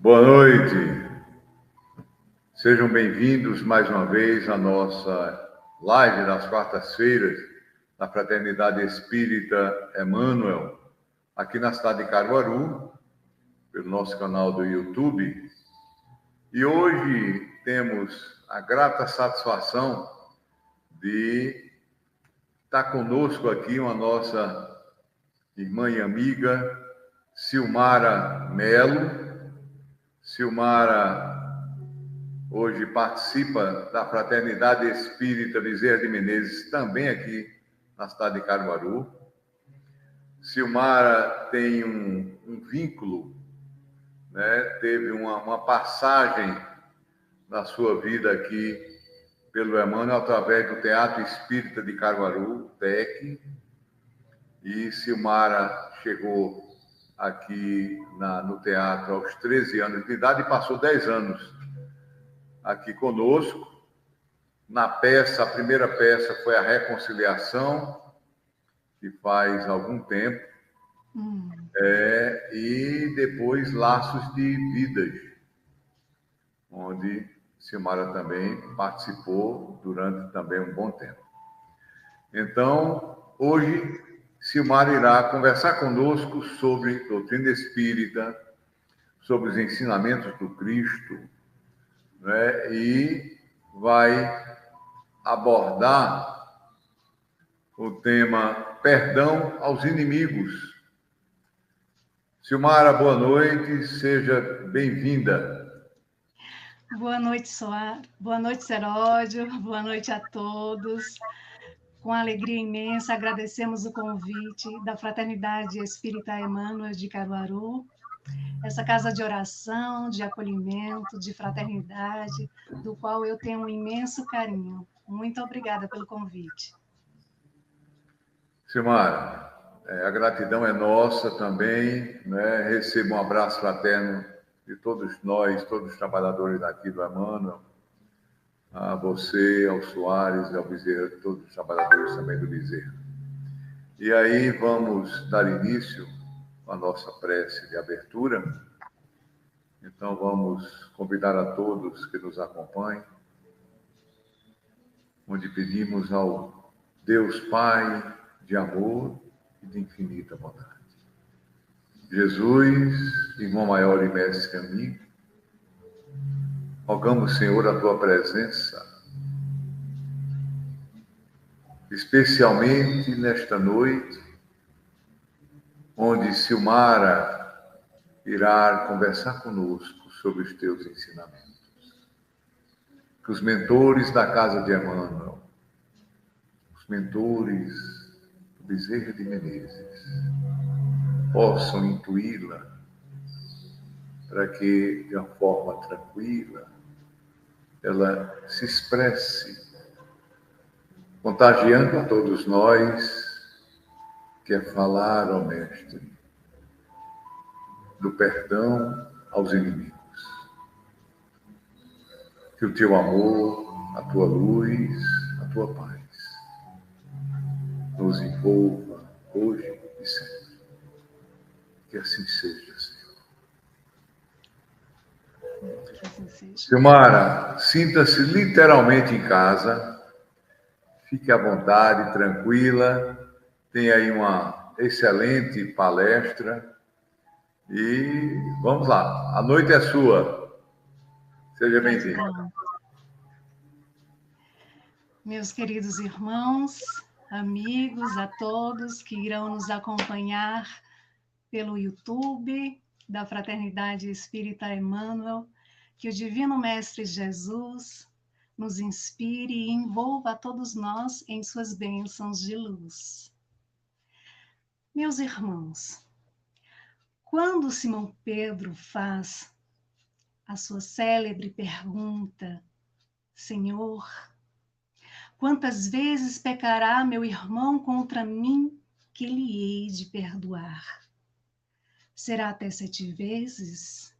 Boa noite, sejam bem-vindos mais uma vez à nossa live das quartas-feiras da Fraternidade Espírita Emmanuel, aqui na cidade de Caruaru, pelo nosso canal do YouTube. E hoje temos a grata satisfação de estar conosco aqui uma nossa irmã e amiga, Silmara Melo. Silmara hoje participa da Fraternidade Espírita Bezerra de Menezes, também aqui na cidade de Caruaru. Silmara tem um vínculo, né? Teve uma passagem na sua vida aqui pelo Emmanuel através do Teatro Espírita de Caruaru, TEC, e Silmara chegou aqui no teatro aos 13 anos de idade e passou 10 anos aqui conosco. Na peça, a primeira peça foi a Reconciliação, que faz algum tempo, e depois Laços de Vidas, onde Silmara também participou durante também um bom tempo. Então, hoje, Silmara irá conversar conosco sobre doutrina espírita, sobre os ensinamentos do Cristo, né? E vai abordar o tema perdão aos inimigos. Silmara, boa noite, seja bem-vinda. Boa noite, Boa noite, Seródio. Boa noite a todos. Com alegria imensa, agradecemos o convite da Fraternidade Espírita Emmanuel de Caruaru, essa casa de oração, de acolhimento, de fraternidade, do qual eu tenho um imenso carinho. Muito obrigada pelo convite. Silmara, a gratidão é nossa também, né? Receba um abraço fraterno de todos nós, todos os trabalhadores aqui do Emmanuel, a você, ao Soares, ao Bezerra, todos os trabalhadores também do Bezerra. E aí vamos dar início à nossa prece de abertura. Então vamos convidar a todos que nos acompanhem, onde pedimos ao Deus Pai de amor e de infinita bondade. Jesus, irmão maior e mestre amigo, rogamos, Senhor, a tua presença, especialmente nesta noite, onde Silmara irá conversar conosco sobre os teus ensinamentos. Que os mentores da casa de Emmanuel, os mentores do Bezerra de Menezes, possam intuí-la para que, de uma forma tranquila, ela se expresse, contagiando a todos nós, que é falar ao Mestre do perdão aos inimigos. Que o teu amor, a tua luz, a tua paz nos envolva hoje e sempre. Que assim seja, Senhor. Que assim seja. Silmara, sinta-se literalmente em casa. Fique à vontade, tranquila. Tem aí uma excelente palestra. E vamos lá. A noite é sua. Seja bem-vindo. Meus queridos irmãos, amigos, a todos que irão nos acompanhar pelo YouTube da Fraternidade Espírita Emmanuel, que o Divino Mestre Jesus nos inspire e envolva a todos nós em suas bênçãos de luz. Meus irmãos, quando Simão Pedro faz a sua célebre pergunta, Senhor, quantas vezes pecará meu irmão contra mim que lhe hei de perdoar? Será até 7 vezes?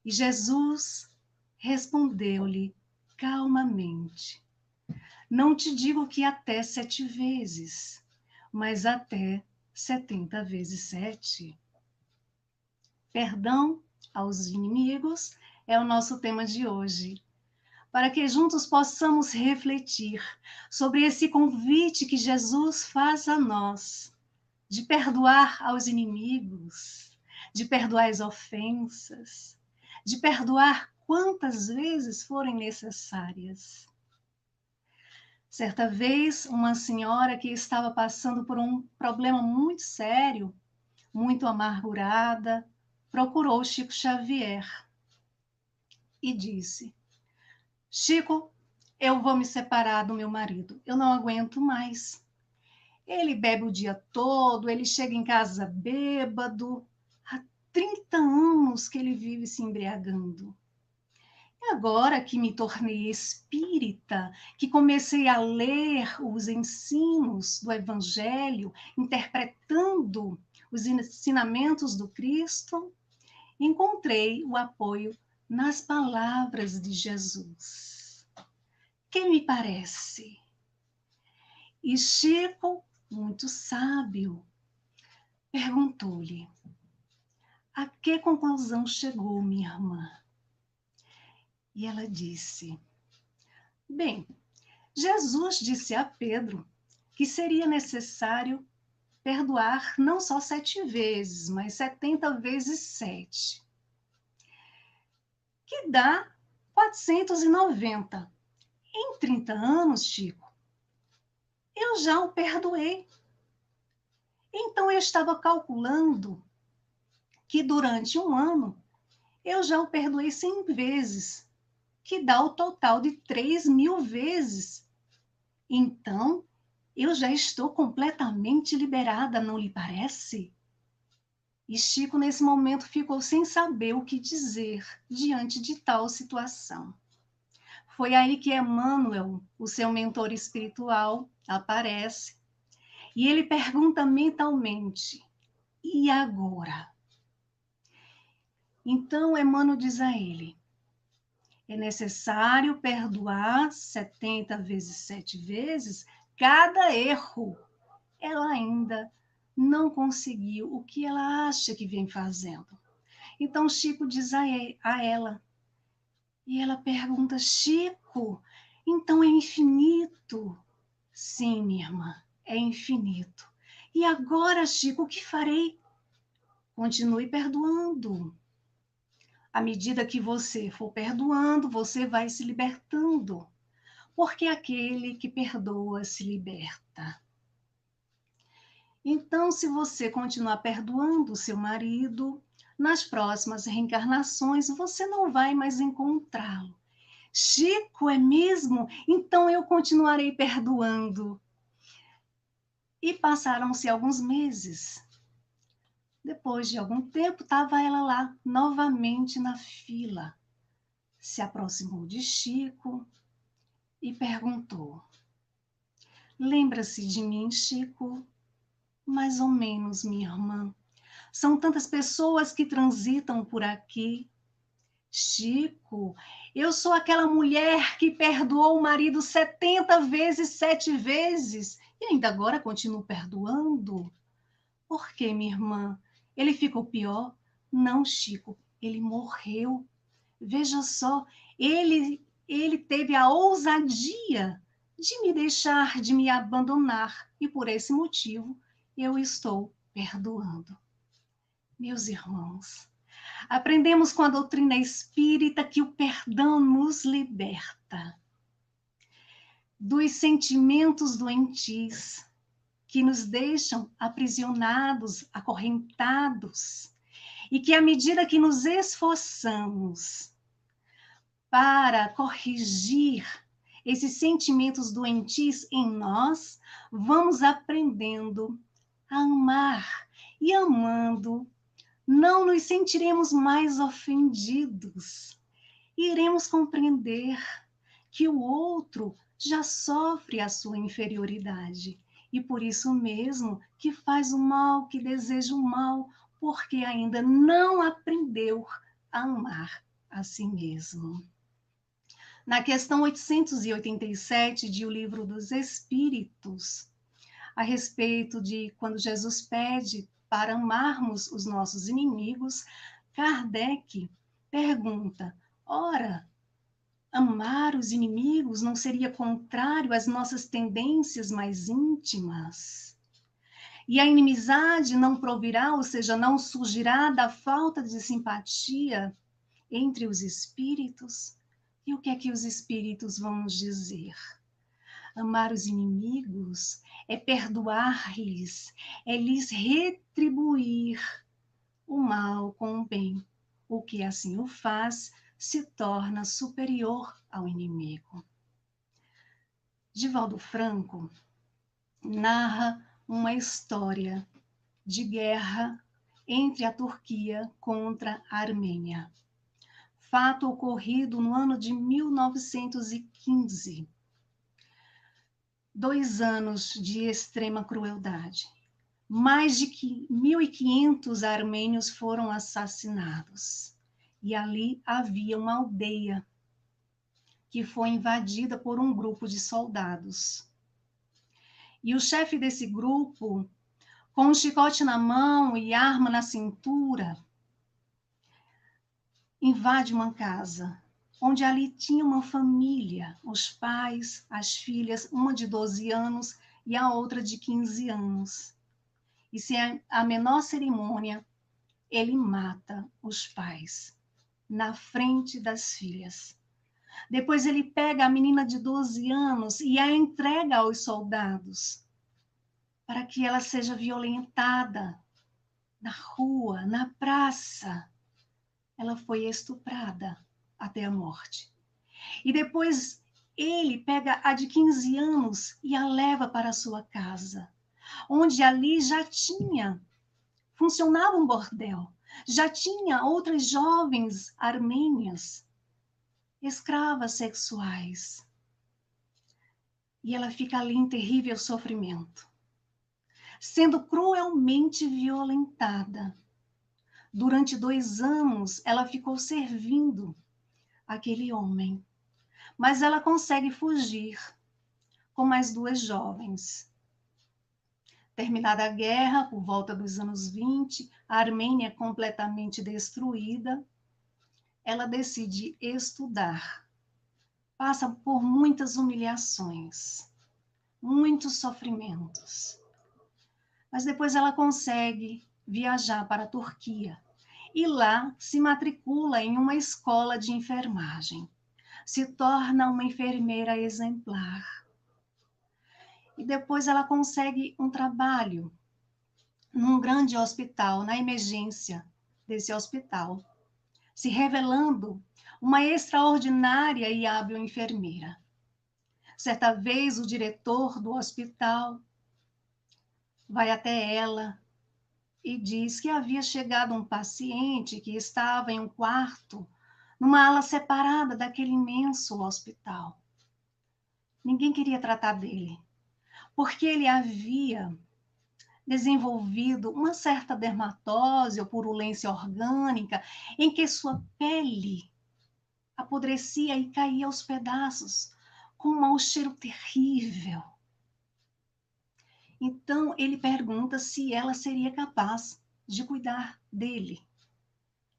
E Jesus respondeu-lhe calmamente: não te digo que até 7 vezes, mas até 70 vezes 7. Perdão aos inimigos é o nosso tema de hoje, para que juntos possamos refletir sobre esse convite que Jesus faz a nós, de perdoar aos inimigos, de perdoar as ofensas, de perdoar quantas vezes forem necessárias. Certa vez, uma senhora que estava passando por um problema muito sério, muito amargurada, procurou Chico Xavier e disse: Chico, eu vou me separar do meu marido, eu não aguento mais. Ele bebe o dia todo, ele chega em casa bêbado. Há 30 anos que ele vive se embriagando. E agora que me tornei espírita, que comecei a ler os ensinos do Evangelho, interpretando os ensinamentos do Cristo, encontrei o apoio nas palavras de Jesus. Quem me parece? E Chico, muito sábio, perguntou-lhe: a que conclusão chegou, minha irmã? E ela disse: bem, Jesus disse a Pedro que seria necessário perdoar não só 7 vezes, mas 70 vezes 7, que dá 490. Em 30 anos, Chico, eu já o perdoei. Então eu estava calculando que durante um ano eu já o perdoei 100 vezes, que dá o total de 3.000 vezes. Então, eu já estou completamente liberada, não lhe parece? E Chico, nesse momento, ficou sem saber o que dizer diante de tal situação. Foi aí que Emmanuel, o seu mentor espiritual, aparece e ele pergunta mentalmente: e agora? Então, Emmanuel diz a ele: é necessário perdoar 70 vezes 7 vezes cada erro. Ela ainda não conseguiu o que ela acha que vem fazendo. Então Chico diz a ela, e ela pergunta: Chico, então é infinito? Sim, minha irmã, é infinito. E agora, Chico, o que farei? Continue perdoando. À medida que você for perdoando, você vai se libertando, porque aquele que perdoa se liberta. Então, se você continuar perdoando o seu marido, nas próximas reencarnações você não vai mais encontrá-lo. Chico, é mesmo? Então eu continuarei perdoando. E passaram-se alguns meses. Depois de algum tempo, estava ela lá, novamente na fila. Se aproximou de Chico e perguntou: lembra-se de mim, Chico? Mais ou menos, minha irmã. São tantas pessoas que transitam por aqui. Chico, eu sou aquela mulher que perdoou o marido 70 vezes, 7 vezes, e ainda agora continuo perdoando. Por quê, minha irmã? Ele ficou pior? Não, Chico, ele morreu. Veja só, ele teve a ousadia de me deixar, de me abandonar, e por esse motivo eu estou perdoando. Meus irmãos, aprendemos com a doutrina espírita que o perdão nos liberta dos sentimentos doentios que nos deixam aprisionados, acorrentados, e que à medida que nos esforçamos para corrigir esses sentimentos doentios em nós, vamos aprendendo a amar, e amando não nos sentiremos mais ofendidos. Iremos compreender que o outro já sofre a sua inferioridade e por isso mesmo que faz o mal, que deseja o mal, porque ainda não aprendeu a amar a si mesmo. Na questão 887 de O Livro dos Espíritos, a respeito de quando Jesus pede para amarmos os nossos inimigos, Kardec pergunta: ora, amar os inimigos não seria contrário às nossas tendências mais íntimas? E a inimizade não provirá, ou seja, não surgirá da falta de simpatia entre os espíritos? E o que é que os espíritos vão nos dizer? Amar os inimigos é perdoar-lhes, é lhes retribuir o mal com o bem. O que assim o faz se torna superior ao inimigo. Divaldo Franco narra uma história de guerra entre a Turquia contra a Armênia. Fato ocorrido no ano de 1915. 2 anos de extrema crueldade. Mais de 1.500 armênios foram assassinados. E ali havia uma aldeia que foi invadida por um grupo de soldados. E o chefe desse grupo, com um chicote na mão e arma na cintura, invade uma casa, onde ali tinha uma família, os pais, as filhas, uma de 12 anos e a outra de 15 anos. E sem a menor cerimônia, ele mata os pais na frente das filhas. Depois ele pega a menina de 12 anos e a entrega aos soldados para que ela seja violentada na rua, na praça. Ela foi estuprada até a morte. E depois ele pega a de 15 anos e a leva para a sua casa, onde ali já funcionava um bordel, já tinha outras jovens armênias, escravas sexuais. E ela fica ali em terrível sofrimento, sendo cruelmente violentada. Durante 2 anos, ela ficou servindo aquele homem. Mas ela consegue fugir com mais 2 jovens. Terminada a guerra, por volta dos anos 20, a Armênia completamente destruída, ela decide estudar. Passa por muitas humilhações, muitos sofrimentos. Mas depois ela consegue viajar para a Turquia e lá se matricula em uma escola de enfermagem. Se torna uma enfermeira exemplar. E depois ela consegue um trabalho num grande hospital, na emergência desse hospital, se revelando uma extraordinária e hábil enfermeira. Certa vez, o diretor do hospital vai até ela e diz que havia chegado um paciente que estava em um quarto, numa ala separada daquele imenso hospital. Ninguém queria tratar dele, porque ele havia desenvolvido uma certa dermatose ou purulência orgânica, em que sua pele apodrecia e caía aos pedaços, com um mau cheiro terrível. Então, ele pergunta se ela seria capaz de cuidar dele.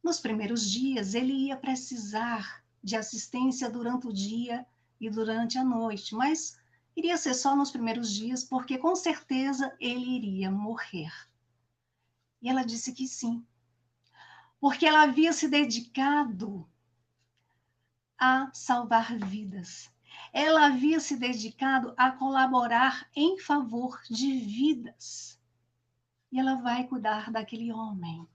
Nos primeiros dias, ele ia precisar de assistência durante o dia e durante a noite, mas iria ser só nos primeiros dias, porque com certeza ele iria morrer. E ela disse que sim, porque ela havia se dedicado a salvar vidas. Ela havia se dedicado a colaborar em favor de vidas. E ela vai cuidar daquele homem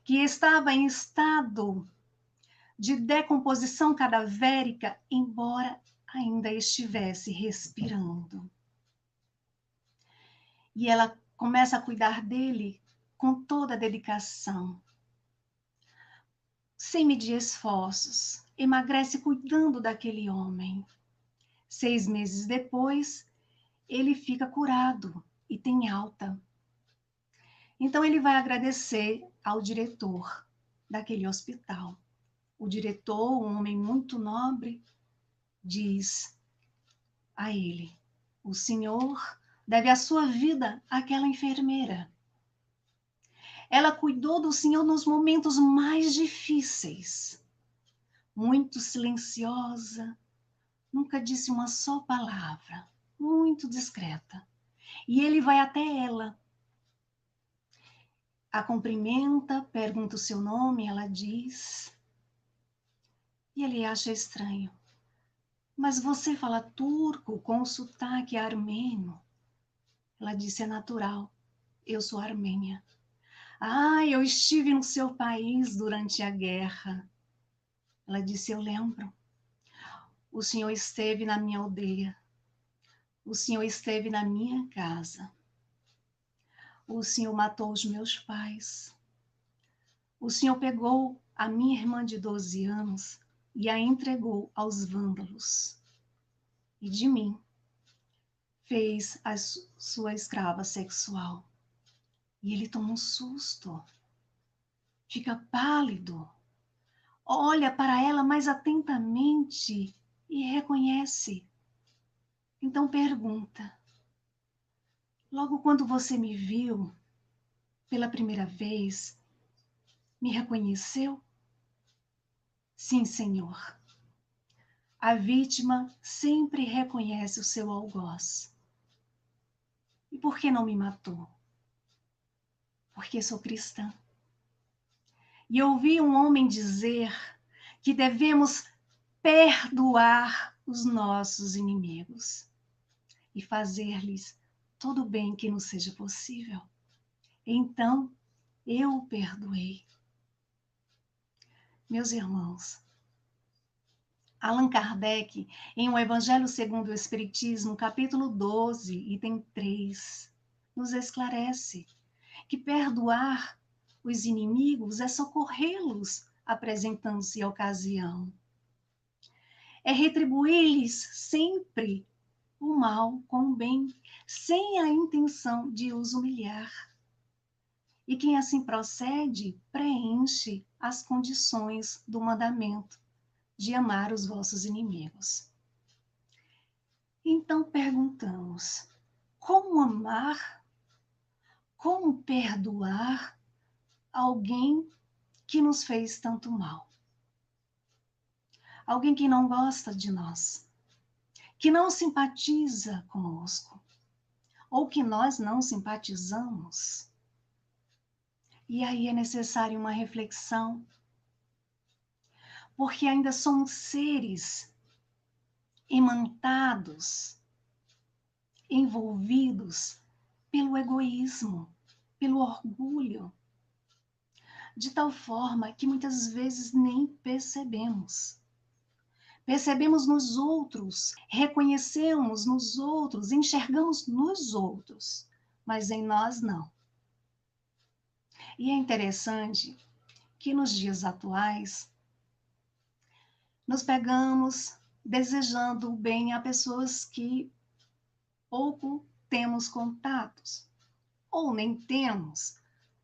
que estava em estado de decomposição cadavérica, embora ainda estivesse respirando. E ela começa a cuidar dele com toda a dedicação, sem medir esforços, emagrece cuidando daquele homem. 6 meses depois, ele fica curado e tem alta. Então ele vai agradecer ao diretor daquele hospital. O diretor, um homem muito nobre, diz a ele: o senhor deve a sua vida àquela enfermeira. Ela cuidou do Senhor nos momentos mais difíceis. Muito silenciosa, nunca disse uma só palavra, muito discreta. E ele vai até ela, a cumprimenta, pergunta o seu nome, ela diz, e ele acha estranho. Mas você fala turco com sotaque armênio? Ela disse, é natural, eu sou armênia. Ah, eu estive no seu país durante a guerra. Ela disse, eu lembro. O senhor esteve na minha aldeia. O senhor esteve na minha casa. O senhor matou os meus pais. O senhor pegou a minha irmã de 12 anos e a entregou aos vândalos. E de mim fez a sua escrava sexual. E ele toma um susto. Fica pálido. Olha para ela mais atentamente e reconhece. Então pergunta: logo quando você me viu pela primeira vez, me reconheceu? Sim, Senhor. A vítima sempre reconhece o seu algoz. E por que não me matou? Porque sou cristã. E ouvi um homem dizer que devemos perdoar os nossos inimigos e fazer-lhes todo o bem que nos seja possível. Então, eu o perdoei. Meus irmãos, Allan Kardec, em O Evangelho segundo o Espiritismo, capítulo 12, item 3, nos esclarece que perdoar os inimigos é socorrê-los apresentando-se a ocasião. É retribuir-lhes sempre o mal com o bem, sem a intenção de os humilhar. E quem assim procede, preenche as condições do mandamento de amar os vossos inimigos. Então perguntamos, como amar, como perdoar alguém que nos fez tanto mal? Alguém que não gosta de nós, que não simpatiza conosco, ou que nós não simpatizamos. E aí é necessária uma reflexão, porque ainda somos seres imantados, envolvidos pelo egoísmo, pelo orgulho, de tal forma que muitas vezes nem percebemos. Percebemos nos outros, reconhecemos nos outros, enxergamos nos outros, mas em nós não. E é interessante que nos dias atuais, nos pegamos desejando o bem a pessoas que pouco temos contatos, ou nem temos,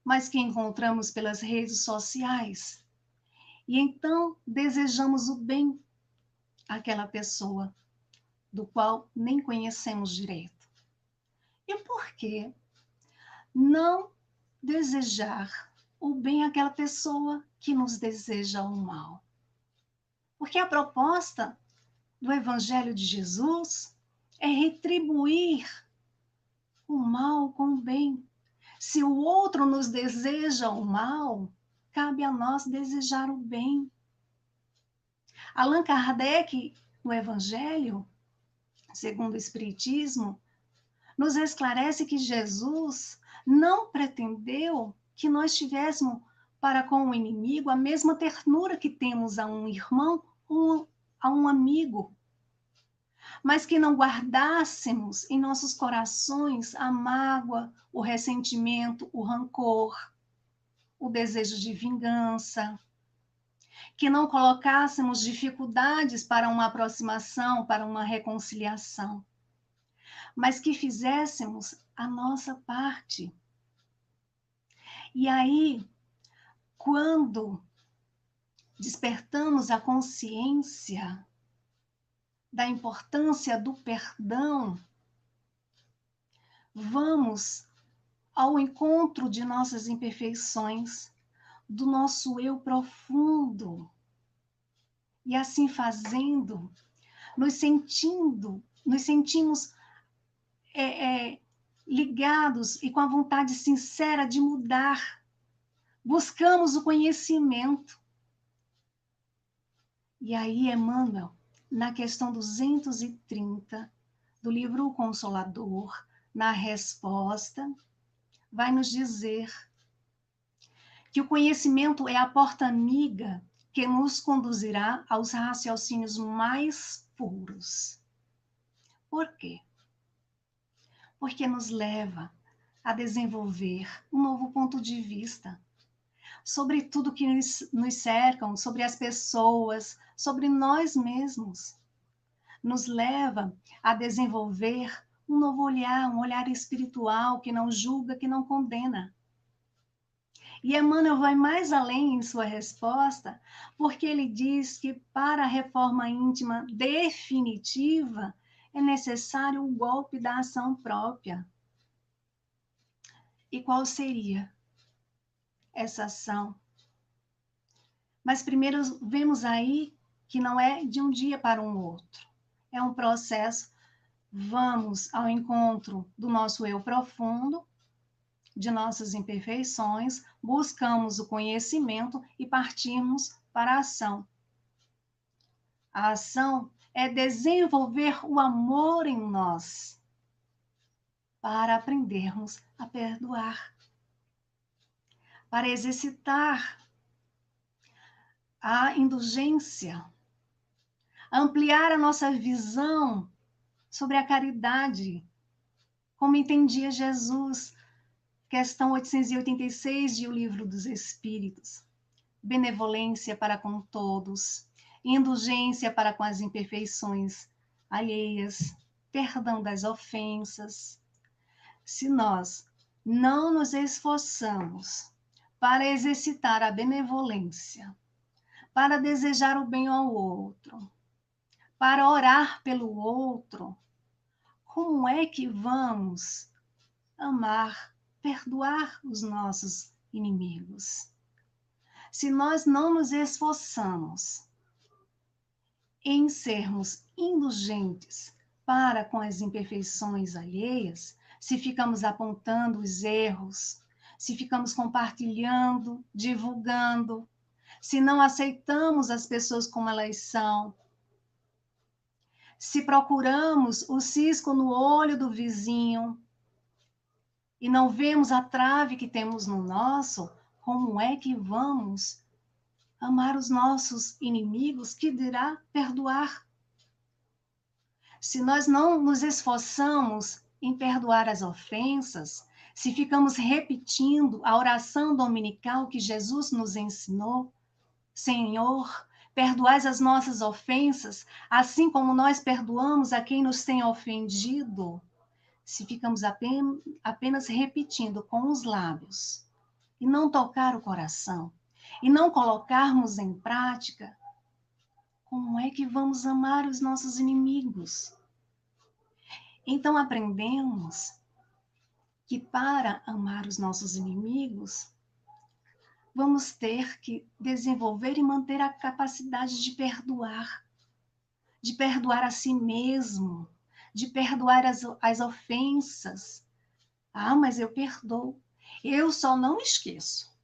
mas que encontramos pelas redes sociais. E então desejamos o bem àquela pessoa, do qual nem conhecemos direito. E por que não desejar o bem àquela pessoa que nos deseja o mal? Porque a proposta do Evangelho de Jesus é retribuir o mal com o bem. Se o outro nos deseja o mal, cabe a nós desejar o bem. Allan Kardec, no Evangelho, segundo o Espiritismo, nos esclarece que Jesus não pretendeu que nós tivéssemos para com o inimigo a mesma ternura que temos a um irmão ou a um amigo, mas que não guardássemos em nossos corações a mágoa, o ressentimento, o rancor, o desejo de vingança, que não colocássemos dificuldades para uma aproximação, para uma reconciliação, mas que fizéssemos a nossa parte. E aí, quando despertamos a consciência da importância do perdão, vamos ao encontro de nossas imperfeições, do nosso eu profundo. E assim fazendo, nos sentimos ligados e com a vontade sincera de mudar. Buscamos o conhecimento. E aí, Emmanuel, na questão 230 do livro O Consolador, na resposta, vai nos dizer que o conhecimento é a porta amiga que nos conduzirá aos raciocínios mais puros. Por quê? Porque nos leva a desenvolver um novo ponto de vista sobre tudo que nos cercam, sobre as pessoas, sobre nós mesmos. Nos leva a desenvolver um novo olhar, um olhar espiritual que não julga, que não condena. E Emmanuel vai mais além em sua resposta, porque ele diz que para a reforma íntima definitiva é necessário o golpe da ação própria. E qual seria essa ação? Mas primeiro vemos aí que não é de um dia para um outro. É um processo. Vamos ao encontro do nosso eu profundo, de nossas imperfeições, buscamos o conhecimento e partimos para a ação. A ação é desenvolver o amor em nós para aprendermos a perdoar, para exercitar a indulgência, ampliar a nossa visão sobre a caridade, como entendia Jesus, questão 886 de O Livro dos Espíritos. Benevolência para com todos, indulgência para com as imperfeições alheias, perdão das ofensas. Se nós não nos esforçamos para exercitar a benevolência, para desejar o bem ao outro, para orar pelo outro, como é que vamos amar, perdoar os nossos inimigos? Se nós não nos esforçamos em sermos indulgentes para com as imperfeições alheias, se ficamos apontando os erros, se ficamos compartilhando, divulgando, se não aceitamos as pessoas como elas são, se procuramos o cisco no olho do vizinho e não vemos a trave que temos no nosso, como é que vamos amar os nossos inimigos, que dirá perdoar? Se nós não nos esforçamos em perdoar as ofensas, se ficamos repetindo a oração dominical que Jesus nos ensinou, Senhor, perdoai as nossas ofensas, assim como nós perdoamos a quem nos tem ofendido, se ficamos apenas repetindo com os lábios e não tocar o coração, e não colocarmos em prática, como é que vamos amar os nossos inimigos? Então aprendemos que para amar os nossos inimigos, vamos ter que desenvolver e manter a capacidade de perdoar a si mesmo, de perdoar as ofensas. Ah, mas eu perdoo, eu só não esqueço.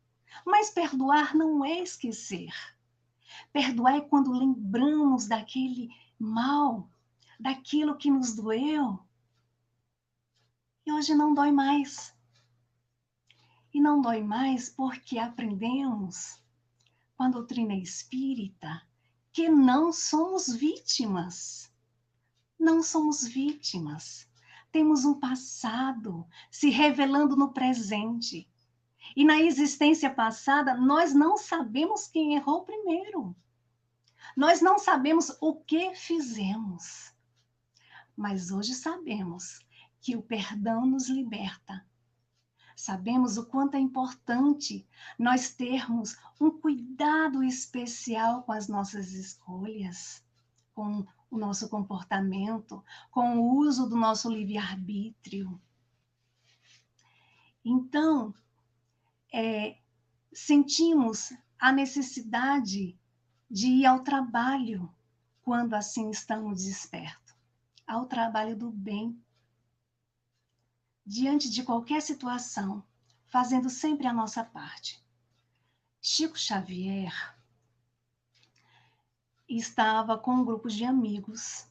Mas perdoar não é esquecer. Perdoar é quando lembramos daquele mal, daquilo que nos doeu. E hoje não dói mais. E não dói mais porque aprendemos, com a doutrina espírita, que não somos vítimas. Não somos vítimas. Temos um passado se revelando no presente. E na existência passada, nós não sabemos quem errou primeiro. Nós não sabemos o que fizemos. Mas hoje sabemos que o perdão nos liberta. Sabemos o quanto é importante nós termos um cuidado especial com as nossas escolhas, com o nosso comportamento, com o uso do nosso livre-arbítrio. Então, sentimos a necessidade de ir ao trabalho quando assim estamos despertos, ao trabalho do bem, diante de qualquer situação, fazendo sempre a nossa parte. Chico Xavier estava com um grupo de amigos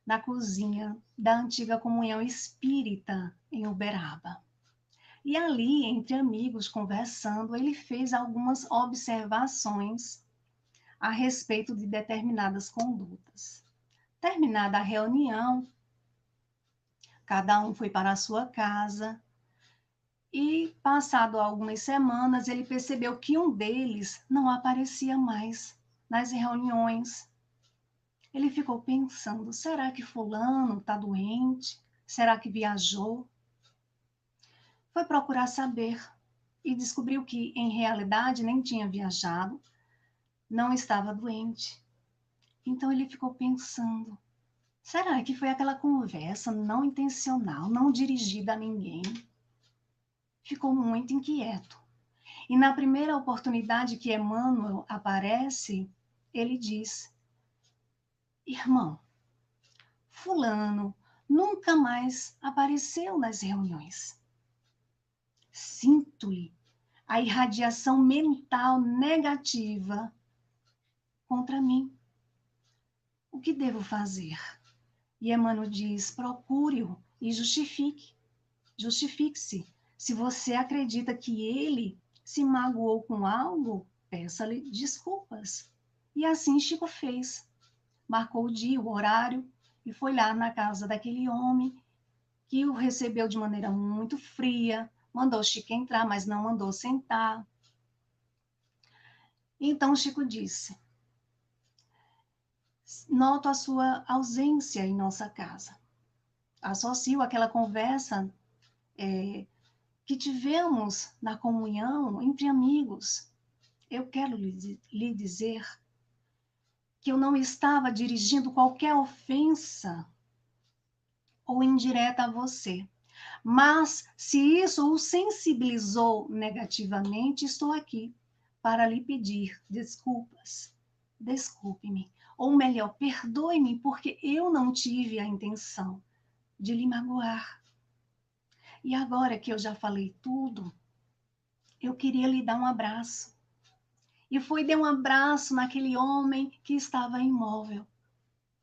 na cozinha da antiga Comunhão Espírita em Uberaba. E ali, entre amigos, conversando, ele fez algumas observações a respeito de determinadas condutas. Terminada a reunião, cada um foi para a sua casa e, passado algumas semanas, ele percebeu que um deles não aparecia mais nas reuniões. Ele ficou pensando, será que fulano está doente? Será que viajou? Foi procurar saber e descobriu que, em realidade, nem tinha viajado, não estava doente. Então ele ficou pensando, será que foi aquela conversa não intencional, não dirigida a ninguém? Ficou muito inquieto. E na primeira oportunidade que Emmanuel aparece, ele diz, irmão, fulano nunca mais apareceu nas reuniões. Sinto-lhe a irradiação mental negativa contra mim. O que devo fazer? E Emmanuel diz, procure-o e justifique. Justifique-se. Se você acredita que ele se magoou com algo, peça-lhe desculpas. E assim Chico fez. Marcou o dia, o horário, e foi lá na casa daquele homem, que o recebeu de maneira muito fria, mandou Chico entrar, mas não mandou sentar. Então Chico disse, noto a sua ausência em nossa casa. Associo aquela conversa que tivemos na comunhão entre amigos. Eu quero lhe dizer que eu não estava dirigindo qualquer ofensa ou indireta a você. Mas, se isso o sensibilizou negativamente, estou aqui para lhe pedir desculpas. Desculpe-me. Ou melhor, perdoe-me, porque eu não tive a intenção de lhe magoar. E agora que eu já falei tudo, eu queria lhe dar um abraço. E foi dar um abraço naquele homem que estava imóvel.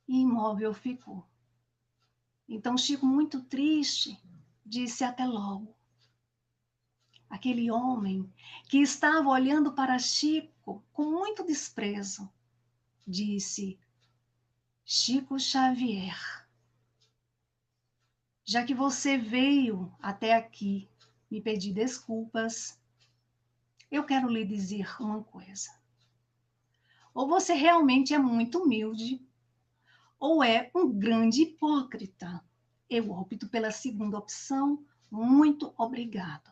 E imóvel ficou. Então, Chico, muito triste, disse até logo. Aquele homem que estava olhando para Chico com muito desprezo, disse, Chico Xavier, já que você veio até aqui me pedir desculpas, eu quero lhe dizer uma coisa. Ou você realmente é muito humilde, ou é um grande hipócrita. Eu opto pela segunda opção, muito obrigado.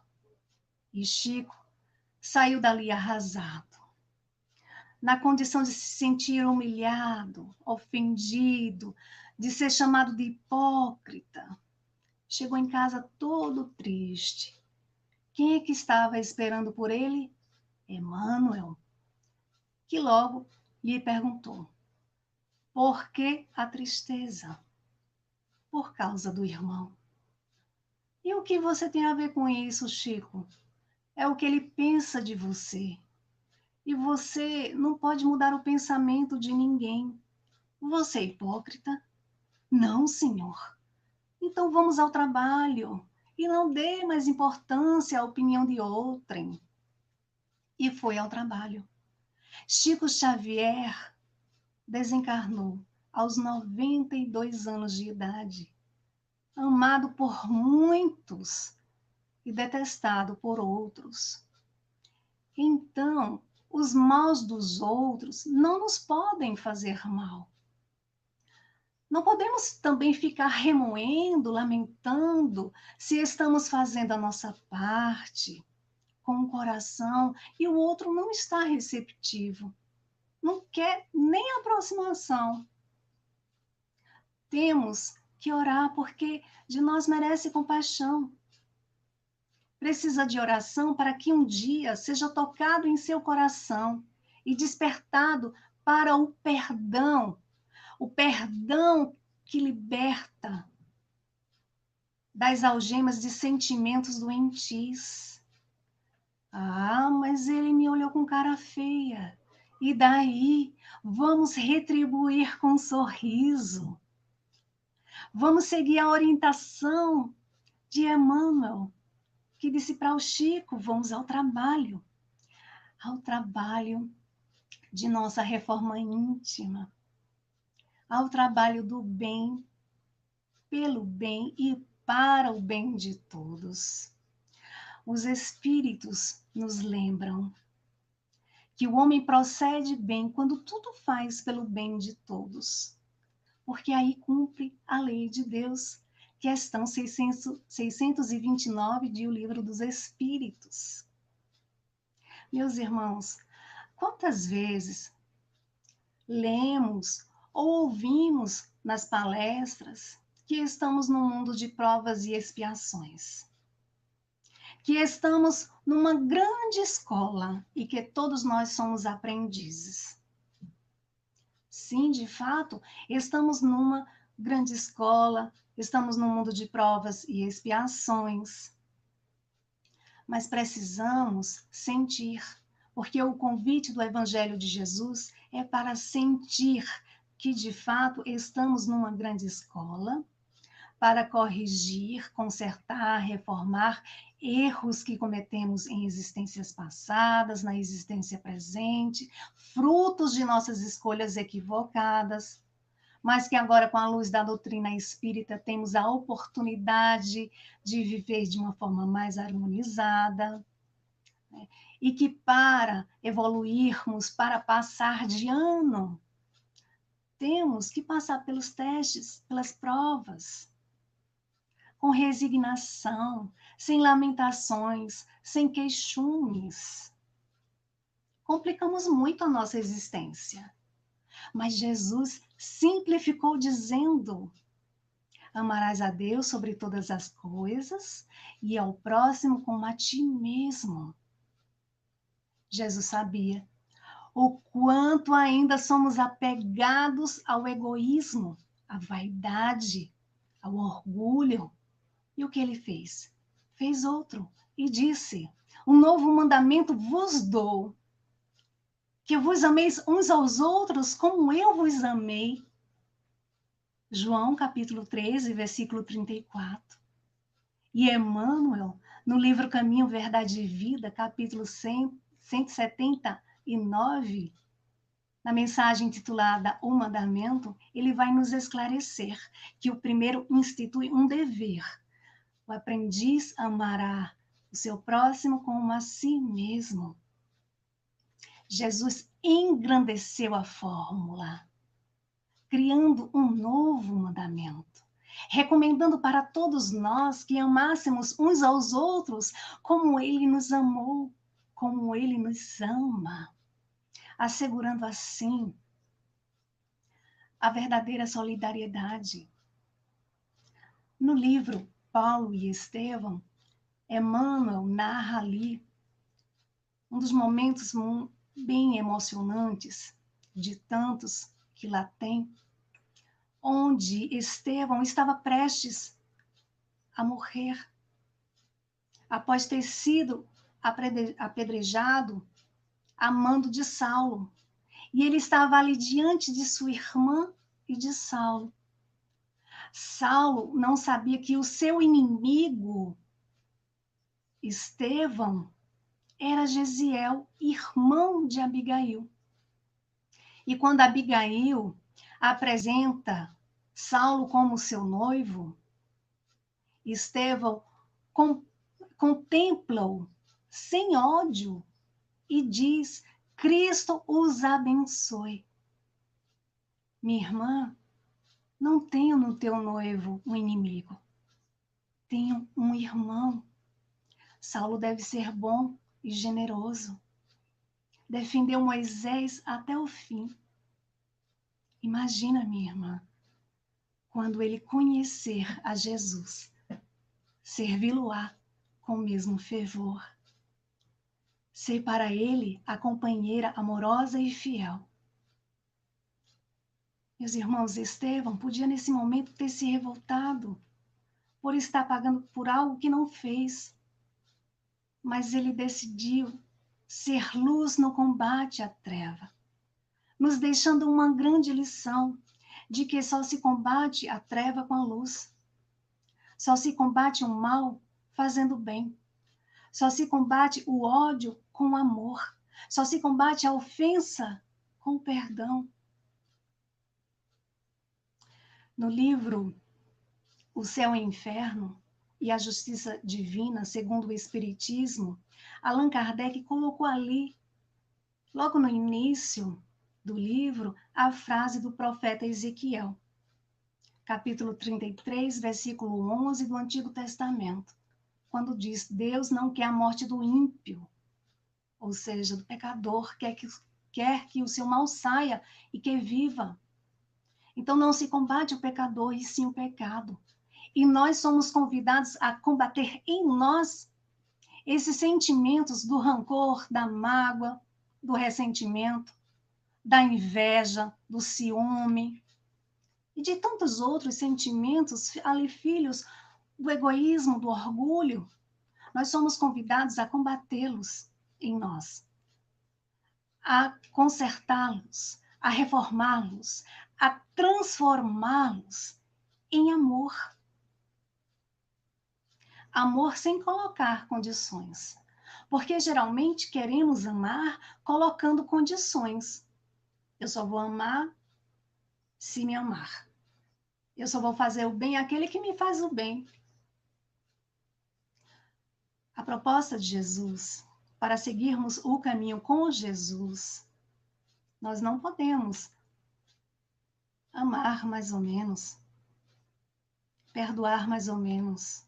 E Chico saiu dali arrasado, na condição de se sentir humilhado, ofendido, de ser chamado de hipócrita. Chegou em casa todo triste. Quem é que estava esperando por ele? Emmanuel, que logo lhe perguntou, por que a tristeza? Por causa do irmão. E o que você tem a ver com isso, Chico? É o que ele pensa de você. E você não pode mudar o pensamento de ninguém. Você é hipócrita? Não, senhor. Então vamos ao trabalho e não dê mais importância à opinião de outrem. E foi ao trabalho. Chico Xavier desencarnou aos 92 anos de idade, amado por muitos e detestado por outros. Então, os maus dos outros não nos podem fazer mal. Não podemos também ficar remoendo, lamentando, se estamos fazendo a nossa parte com o coração e o outro não está receptivo, não quer nem aproximação. Temos que orar porque de nós merece compaixão. precisa de oração para que um dia seja tocado em seu coração e despertado para o perdão que liberta das algemas de sentimentos doentios. Ah, mas ele me olhou com cara feia. E daí? Vamos retribuir com um sorriso. Vamos seguir a orientação de Emmanuel, que disse para o Chico: vamos ao trabalho de nossa reforma íntima, ao trabalho do bem, pelo bem e para o bem de todos. Os espíritos nos lembram que o homem procede bem quando tudo faz pelo bem de todos, porque aí cumpre a lei de Deus, questão 629 de O Livro dos Espíritos. Meus irmãos, quantas vezes lemos ou ouvimos nas palestras que estamos num mundo de provas e expiações, que estamos numa grande escola e que todos nós somos aprendizes. Sim, de fato, estamos numa grande escola, estamos num mundo de provas e expiações, mas precisamos sentir, porque o convite do Evangelho de Jesus é para sentir que, de fato, estamos numa grande escola, para corrigir, consertar, reformar erros que cometemos em existências passadas, na existência presente, frutos de nossas escolhas equivocadas, mas que agora, com a luz da doutrina espírita, temos a oportunidade de viver de uma forma mais harmonizada, né? E que para evoluirmos, para passar de ano, temos que passar pelos testes, pelas provas, com resignação, sem lamentações, sem queixumes. Complicamos muito a nossa existência, mas Jesus simplificou dizendo: amarás a Deus sobre todas as coisas e ao próximo como a ti mesmo. Jesus sabia o quanto ainda somos apegados ao egoísmo, à vaidade, ao orgulho. E o que ele fez? Fez outro e disse: um novo mandamento vos dou, que vos ameis uns aos outros como eu vos amei. João capítulo 13, versículo 34. E Emmanuel, no livro Caminho, Verdade e Vida, capítulo 179, na mensagem intitulada O Mandamento, ele vai nos esclarecer que o primeiro institui um dever. O aprendiz amará o seu próximo como a si mesmo. Jesus engrandeceu a fórmula, criando um novo mandamento, recomendando para todos nós que amássemos uns aos outros como ele nos amou, como ele nos ama, assegurando assim a verdadeira solidariedade. No livro Paulo e Estevão, Emmanuel narra ali um dos momentos bem emocionantes, de tantos que lá tem, onde Estevão estava prestes a morrer, após ter sido apedrejado a mando de Saulo. E ele estava ali diante de sua irmã e de Saulo. Saulo não sabia que o seu inimigo, Estevão, era Gesiel, irmão de Abigail. E quando Abigail apresenta Saulo como seu noivo, Estevão contempla-o sem ódio e diz: Cristo os abençoe. Minha irmã, não tenho no teu noivo um inimigo. Tenho um irmão. Saulo deve ser bom e generoso. Defendeu Moisés até o fim. Imagina, minha irmã, quando ele conhecer a Jesus, servi-lo-á com o mesmo fervor. Ser para ele a companheira amorosa e fiel. Meus irmãos, Estevão podia nesse momento ter se revoltado por estar pagando por algo que não fez, mas ele decidiu ser luz no combate à treva, nos deixando uma grande lição de que só se combate a treva com a luz, só se combate o mal fazendo bem, só se combate o ódio com o amor, só se combate a ofensa com o perdão. No livro O Céu e o Inferno e a Justiça Divina, segundo o Espiritismo, Allan Kardec colocou ali, logo no início do livro, a frase do profeta Ezequiel, capítulo 33, versículo 11 do Antigo Testamento, quando diz: Deus não quer a morte do ímpio, ou seja, do pecador, quer que o seu mal saia e que viva. Então não se combate o pecador, e sim o pecado. E nós somos convidados a combater em nós esses sentimentos do rancor, da mágoa, do ressentimento, da inveja, do ciúme e de tantos outros sentimentos ali, filhos do egoísmo, do orgulho. Nós somos convidados a combatê-los em nós, a consertá-los, a reformá-los, a transformá-los em amor. Amor sem colocar condições. Porque geralmente queremos amar colocando condições. Eu só vou amar se me amar. Eu só vou fazer o bem àquele que me faz o bem. A proposta de Jesus, para seguirmos o caminho com Jesus, nós não podemos amar mais ou menos, perdoar mais ou menos.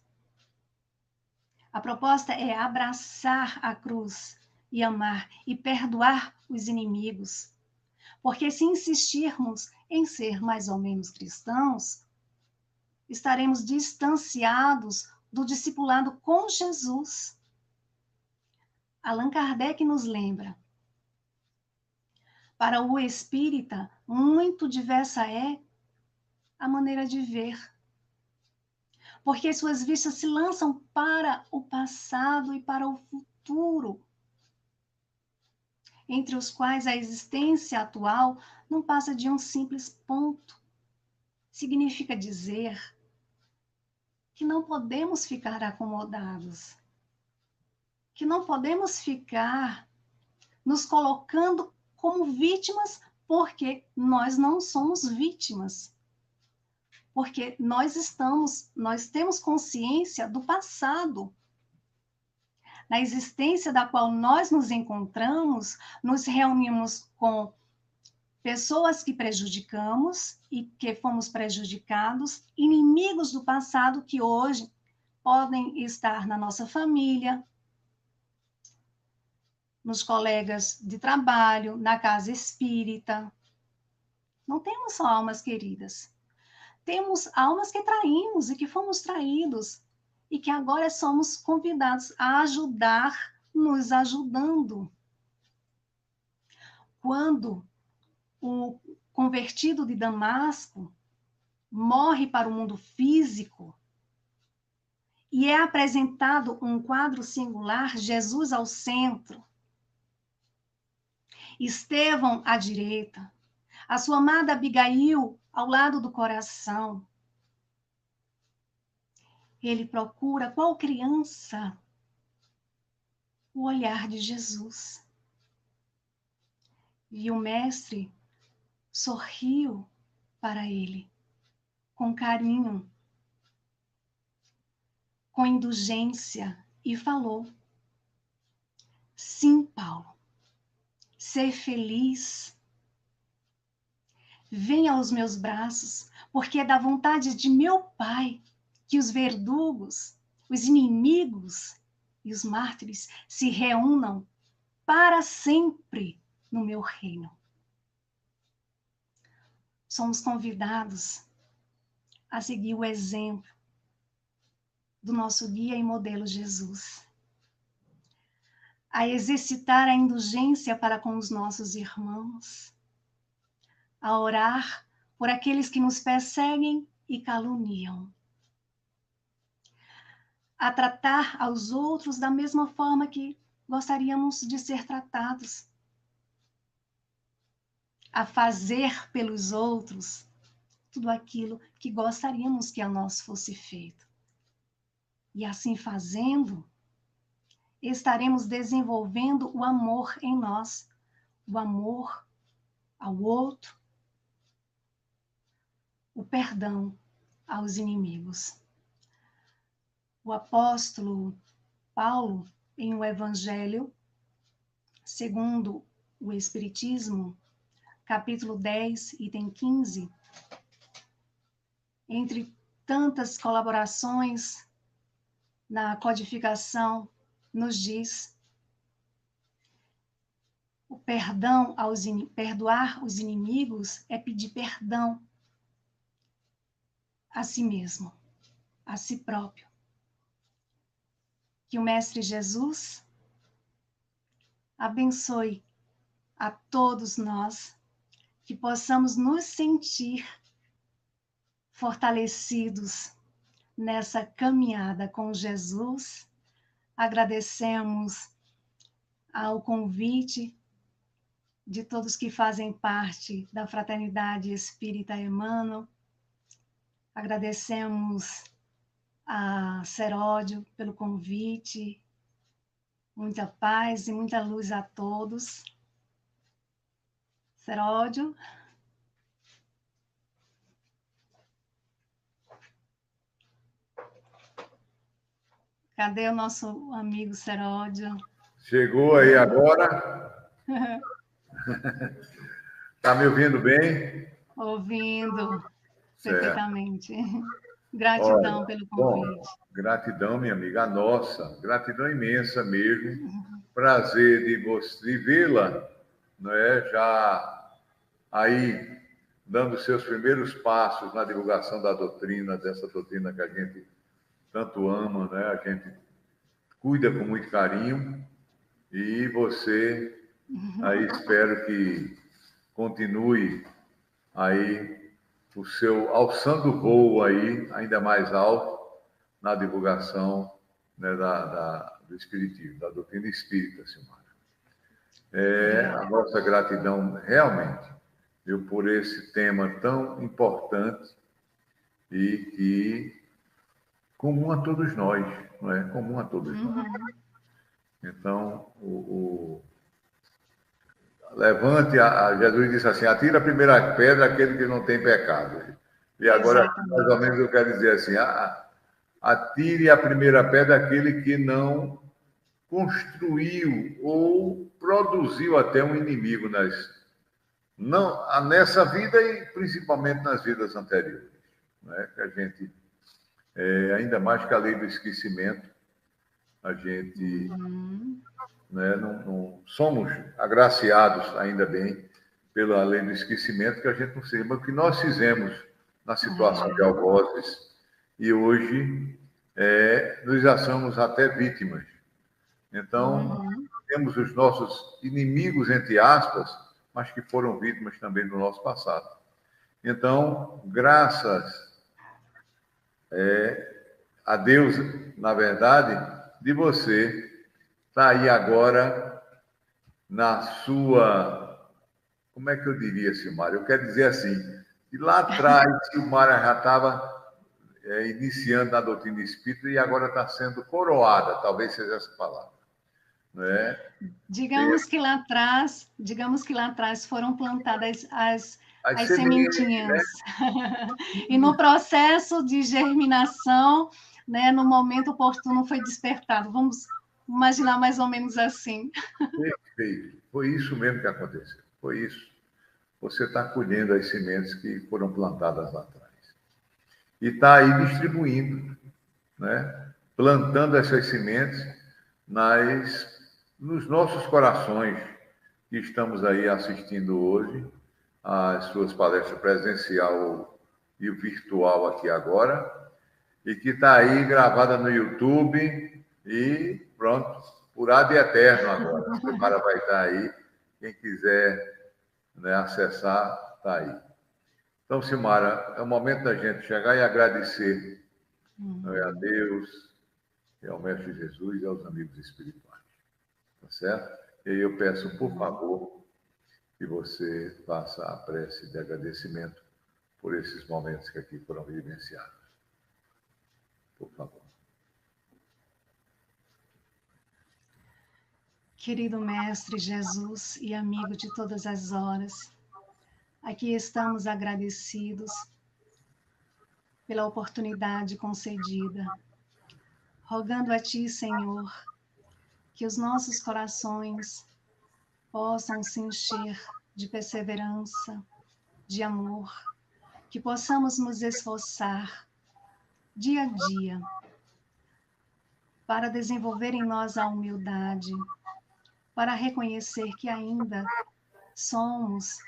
A proposta é abraçar a cruz e amar e perdoar os inimigos. Porque se insistirmos em ser mais ou menos cristãos, estaremos distanciados do discipulado com Jesus. Allan Kardec nos lembra: para o espírita, muito diversa é a maneira de ver, porque suas vistas se lançam para o passado e para o futuro, entre os quais a existência atual não passa de um simples ponto. Significa dizer que não podemos ficar acomodados, que não podemos ficar nos colocando como vítimas, porque nós não somos vítimas. Porque nós temos consciência do passado, na existência da qual nós nos encontramos, nos reunimos com pessoas que prejudicamos e que fomos prejudicados, inimigos do passado que hoje podem estar na nossa família, nos colegas de trabalho, na casa espírita. Não temos só almas queridas. Temos almas que traímos e que fomos traídos e que agora somos convidados a ajudar, nos ajudando. Quando o convertido de Damasco morre para o mundo físico e é apresentado um quadro singular, Jesus ao centro, Estevão à direita, a sua amada Abigail ao lado do coração. Ele procura, qual criança, o olhar de Jesus. E o mestre sorriu para ele, com carinho, com indulgência, e falou: sim, Paulo, ser feliz. Venha aos meus braços, porque é da vontade de meu Pai que os verdugos, os inimigos e os mártires se reúnam para sempre no meu reino. Somos convidados a seguir o exemplo do nosso guia e modelo Jesus, a exercitar a indulgência para com os nossos irmãos, a orar por aqueles que nos perseguem e caluniam, a tratar aos outros da mesma forma que gostaríamos de ser tratados, a fazer pelos outros tudo aquilo que gostaríamos que a nós fosse feito. E assim fazendo, estaremos desenvolvendo o amor em nós, o amor ao outro, o perdão aos inimigos. O apóstolo Paulo, em o Evangelho segundo o Espiritismo, capítulo 10, item 15, entre tantas colaborações na codificação, nos diz: o perdão perdoar os inimigos é pedir perdão a si mesmo, a si próprio. Que o Mestre Jesus abençoe a todos nós, que possamos nos sentir fortalecidos nessa caminhada com Jesus. Agradecemos ao convite de todos que fazem parte da Fraternidade Espírita Emmanuel. Agradecemos a Seródio pelo convite. Muita paz e muita luz a todos. Seródio. Cadê o nosso amigo Seródio? Chegou aí agora? Está me ouvindo bem? Ouvindo Certo. perfeitamente. Gratidão pelo convite. Bom, gratidão, minha amiga, a nossa. Gratidão imensa mesmo. Prazer de vê-la, né, já aí dando seus primeiros passos na divulgação da doutrina, dessa doutrina que a gente tanto ama, né? A gente cuida com muito carinho. E você, aí espero que continue aí o seu alçando o voo aí, ainda mais alto, na divulgação, né, do Espiritismo, da doutrina espírita, Silmara. A nossa gratidão realmente, viu, por esse tema tão importante e que comum a todos nós, não é? Comum a todos nós. Então, levante, Jesus disse assim, atira a primeira pedra aquele que não tem pecado. E agora, exatamente, mais ou menos eu quero dizer assim, atire a primeira pedra aquele que não construiu ou produziu até um inimigo nessa vida e principalmente nas vidas anteriores. Né? Que a gente, ainda mais que a lei do esquecimento, a gente né, não somos agraciados, ainda bem, pela lei do esquecimento, que a gente não saiba o que nós fizemos na situação de algozes e hoje nós já somos até vítimas. Então, temos os nossos inimigos, entre aspas, mas que foram vítimas também do nosso passado. Então, graças a Deus, na verdade, de você estar aí agora na sua... Como é que eu diria, Silmara? Eu quero dizer assim, que lá atrás, Silmara já estava iniciando na doutrina espírita e agora está sendo coroada, talvez seja essa palavra. Né? Digamos que lá atrás foram plantadas as sementinhas. Né? E no processo de germinação, né, no momento oportuno foi despertado. Vamos imaginar mais ou menos assim. Perfeito. Foi isso mesmo que aconteceu. Foi isso. Você está colhendo as sementes que foram plantadas lá atrás. E está aí distribuindo, né? Plantando essas sementes nos nossos corações, que estamos aí assistindo hoje às suas palestras presencial e virtual aqui agora. e que está aí gravada no YouTube e pronto, por ad eterno agora. A Silmara vai estar aí. Quem quiser, né, acessar, está aí. Então, Silmara, é o momento da gente chegar e agradecer, né, a Deus, e ao Mestre Jesus e aos amigos espirituais. Tá certo? E aí eu peço, por favor, que você faça a prece de agradecimento por esses momentos que aqui foram vivenciados. Por favor. Querido Mestre Jesus e amigo de todas as horas, aqui estamos agradecidos pela oportunidade concedida, rogando a Ti, Senhor, que os nossos corações possam se encher de perseverança, de amor, que possamos nos esforçar dia a dia para desenvolver em nós a humildade, para reconhecer que ainda somos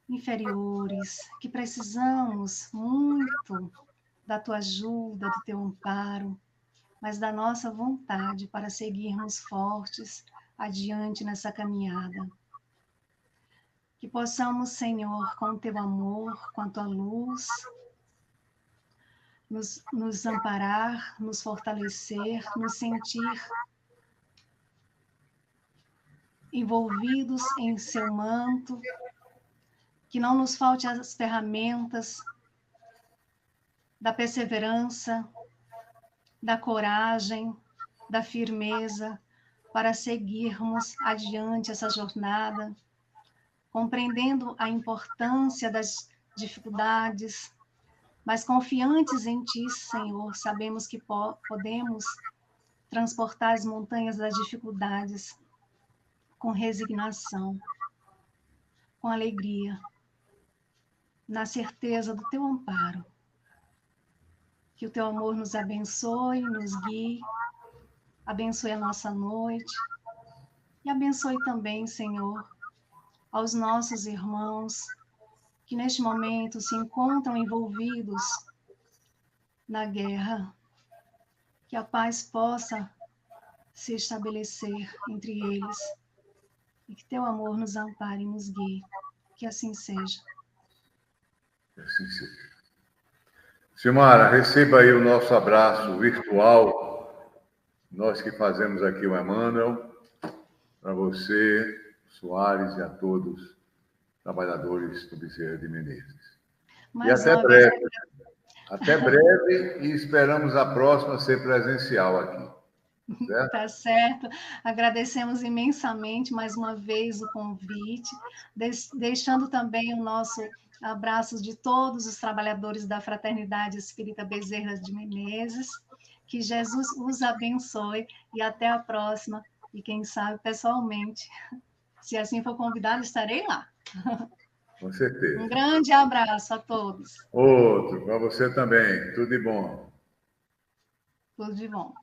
inferiores, que precisamos muito da tua ajuda, do teu amparo, mas da nossa vontade para seguirmos fortes adiante nessa caminhada. Que possamos, Senhor, com o teu amor, com a tua luz, nos amparar, nos fortalecer, nos sentir envolvidos em seu manto, que não nos falte as ferramentas da perseverança, da coragem, da firmeza para seguirmos adiante essa jornada, compreendendo a importância das dificuldades, mas confiantes em Ti, Senhor, sabemos que podemos transportar as montanhas das dificuldades com resignação, com alegria, na certeza do Teu amparo. Que o Teu amor nos abençoe, nos guie, abençoe a nossa noite e abençoe também, Senhor, aos nossos irmãos que neste momento se encontram envolvidos na guerra, que a paz possa se estabelecer entre eles e que Teu amor nos ampare e nos guie. Que assim seja. Que assim seja. Silmara, receba aí o nosso abraço virtual, nós que fazemos aqui o Emmanuel, para você, Soares, e a todos os trabalhadores do Bezerra de Menezes. E até breve. Até breve e esperamos a próxima ser presencial aqui. Certo? Tá certo. Agradecemos imensamente mais uma vez o convite, deixando também o nosso abraço de todos os trabalhadores da Fraternidade Espírita Bezerra de Menezes. Que Jesus os abençoe e até a próxima. E quem sabe pessoalmente, se assim for convidado, estarei lá. Com certeza. Um grande abraço a todos. Outro, para você também. Tudo de bom. Tudo de bom.